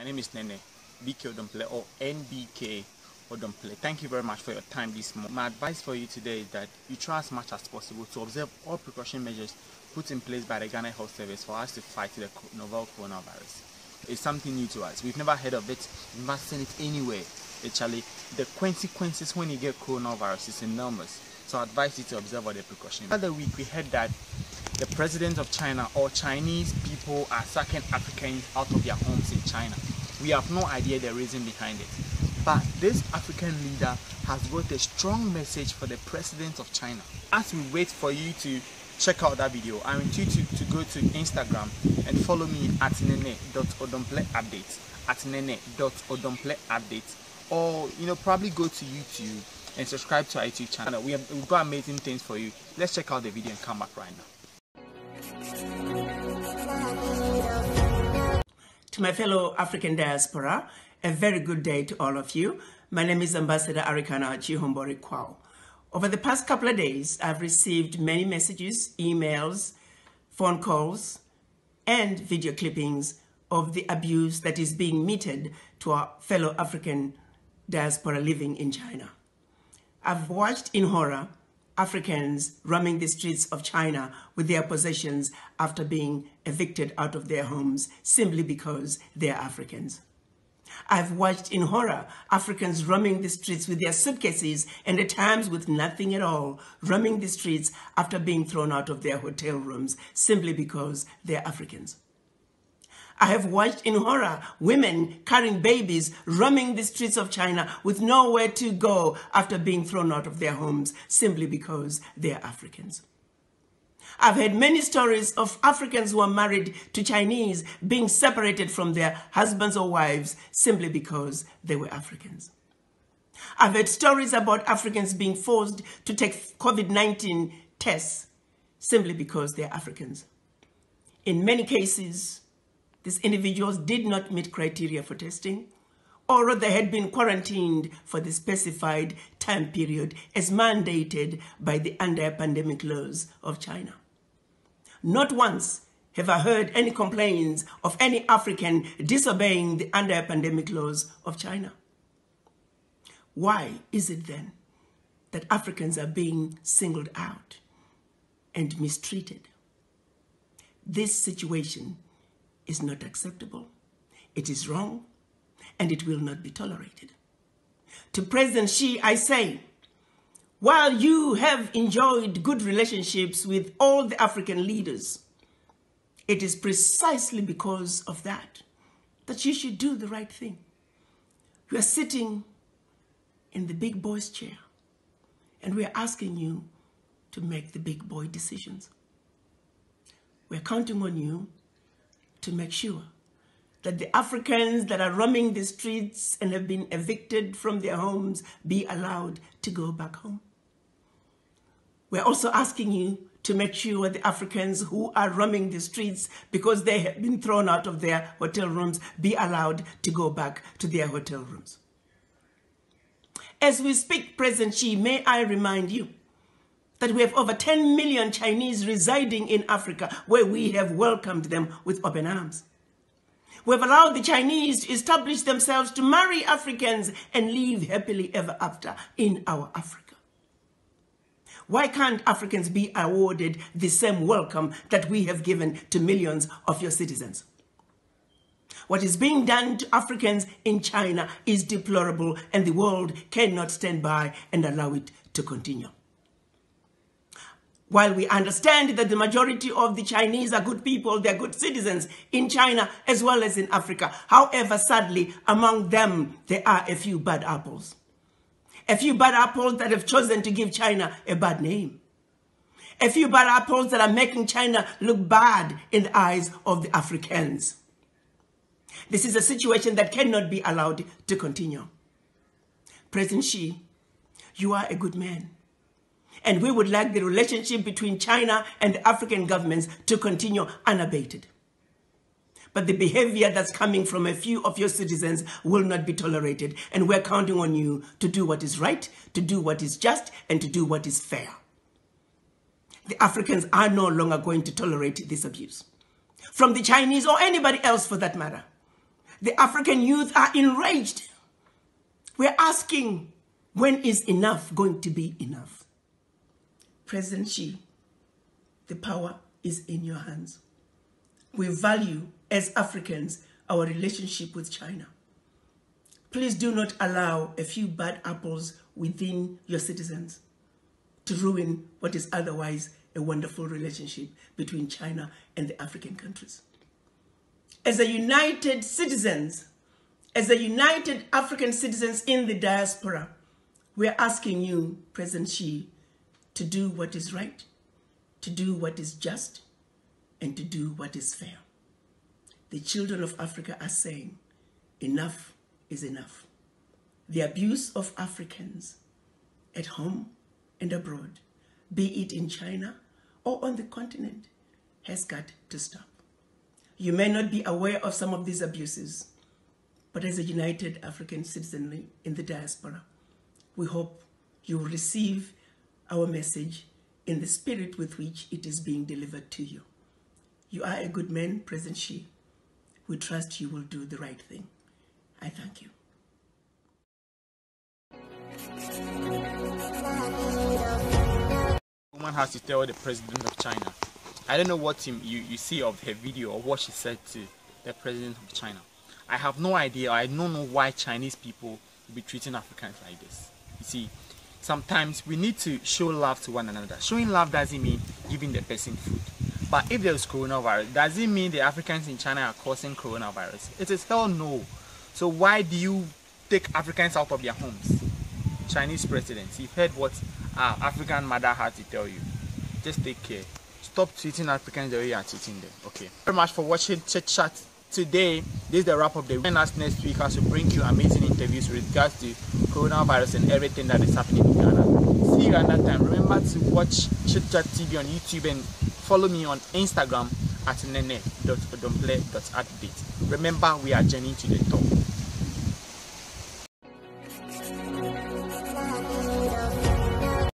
name is Nene, BK Odomple or NBK Odomple. Thank you very much for your time this morning. My advice for you today is that you try as much as possible to observe all precaution measures put in place by the Ghana Health Service for us to fight the novel coronavirus. It's something new to us. We've never heard of it, we've never seen it anywhere. Actually, the consequences when you get coronavirus is enormous. So I advise you to observe all the precautions. The other week we heard that the president of China or Chinese people are sacking Africans out of their homes in China. We have no idea the reason behind it. But this African leader has got a strong message for the president of China. As we wait for you to check out that video, I want you to go to Instagram and follow me at nene.odompleupdate, at nene.odompleupdate, or probably go to YouTube and subscribe to our YouTube channel. We've got amazing things for you. Let's check out the video and come back right now. To my fellow African diaspora, a very good day to all of you. My name is Ambassador Arikana Chihombori Kwao. Over the past couple of days, I've received many messages, emails, phone calls, and video clippings of the abuse that is being meted to our fellow African diaspora living in China. I've watched in horror Africans roaming the streets of China with their possessions after being evicted out of their homes simply because they are Africans. I've watched in horror Africans roaming the streets with their suitcases and at times with nothing at all, roaming the streets after being thrown out of their hotel rooms simply because they're Africans. I have watched in horror women carrying babies roaming the streets of China with nowhere to go after being thrown out of their homes simply because they are Africans. I've heard many stories of Africans who are married to Chinese being separated from their husbands or wives simply because they were Africans. I've heard stories about Africans being forced to take COVID-19 tests simply because they're Africans. In many cases, these individuals did not meet criteria for testing, or they had been quarantined for the specified time period as mandated by the anti-pandemic laws of China. Not once have I heard any complaints of any African disobeying the anti-pandemic laws of China. Why is it then that Africans are being singled out and mistreated? This situation is not acceptable. It is wrong, and it will not be tolerated. To President Xi, I say, while you have enjoyed good relationships with all the African leaders, it is precisely because of that you should do the right thing. You are sitting in the big boy's chair, and we are asking you to make the big boy decisions. We are counting on you to make sure that the Africans that are roaming the streets and have been evicted from their homes be allowed to go back home. We're also asking you to make sure the Africans who are roaming the streets because they have been thrown out of their hotel rooms be allowed to go back to their hotel rooms. As we speak, President Xi, may I remind you that we have over 10 million Chinese residing in Africa where we have welcomed them with open arms. We have allowed the Chinese to establish themselves to marry Africans and live happily ever after in our Africa. Why can't Africans be awarded the same welcome that we have given to millions of your citizens? What is being done to Africans in China is deplorable, and the world cannot stand by and allow it to continue. While we understand that the majority of the Chinese are good people, they're good citizens in China as well as in Africa. However, sadly, among them, there are a few bad apples. A few bad apples that have chosen to give China a bad name. A few bad apples that are making China look bad in the eyes of the Africans. This is a situation that cannot be allowed to continue. President Xi, you are a good man. And we would like the relationship between China and the African governments to continue unabated. But the behavior that's coming from a few of your citizens will not be tolerated. And we're counting on you to do what is right, to do what is just, and to do what is fair. The Africans are no longer going to tolerate this abuse from the Chinese or anybody else for that matter. The African youth are enraged. We're asking, when is enough going to be enough? President Xi, the power is in your hands. We value, as Africans, our relationship with China. Please do not allow a few bad apples within your citizens to ruin what is otherwise a wonderful relationship between China and the African countries. As a united citizens, as a united African citizens in the diaspora, we are asking you, President Xi, to do what is right, to do what is just, and to do what is fair. The children of Africa are saying, enough is enough. The abuse of Africans at home and abroad, be it in China or on the continent, has got to stop. You may not be aware of some of these abuses, but as a united African citizenry in the diaspora, we hope you will receive our message in the spirit with which it is being delivered to you. You are a good man, President Xi. We trust you will do the right thing. I thank you. Woman has to tell the president of China. I don't know what you see of her video or what she said to the president of China. I have no idea. I don't know why Chinese people will be treating Africans like this. You see, sometimes we need to show love to one another. Showing love doesn't mean giving the person food. But if there's coronavirus, does it mean the Africans in China are causing coronavirus? It is hell no. So why do you take Africans out of their homes? Chinese presidents, you've heard what our African mother had to tell you. Just take care. Stop treating Africans the way you are treating them. Okay. Thank you very much for watching Chit Chat today. This is the wrap of the week. Join us next week as we bring you amazing interviews with regards to coronavirus and everything that is happening in Ghana. See you at that time. Remember to watch Chit Chat TV on YouTube and follow me on Instagram at nene.odomple.update. Remember, we are journeying to the top.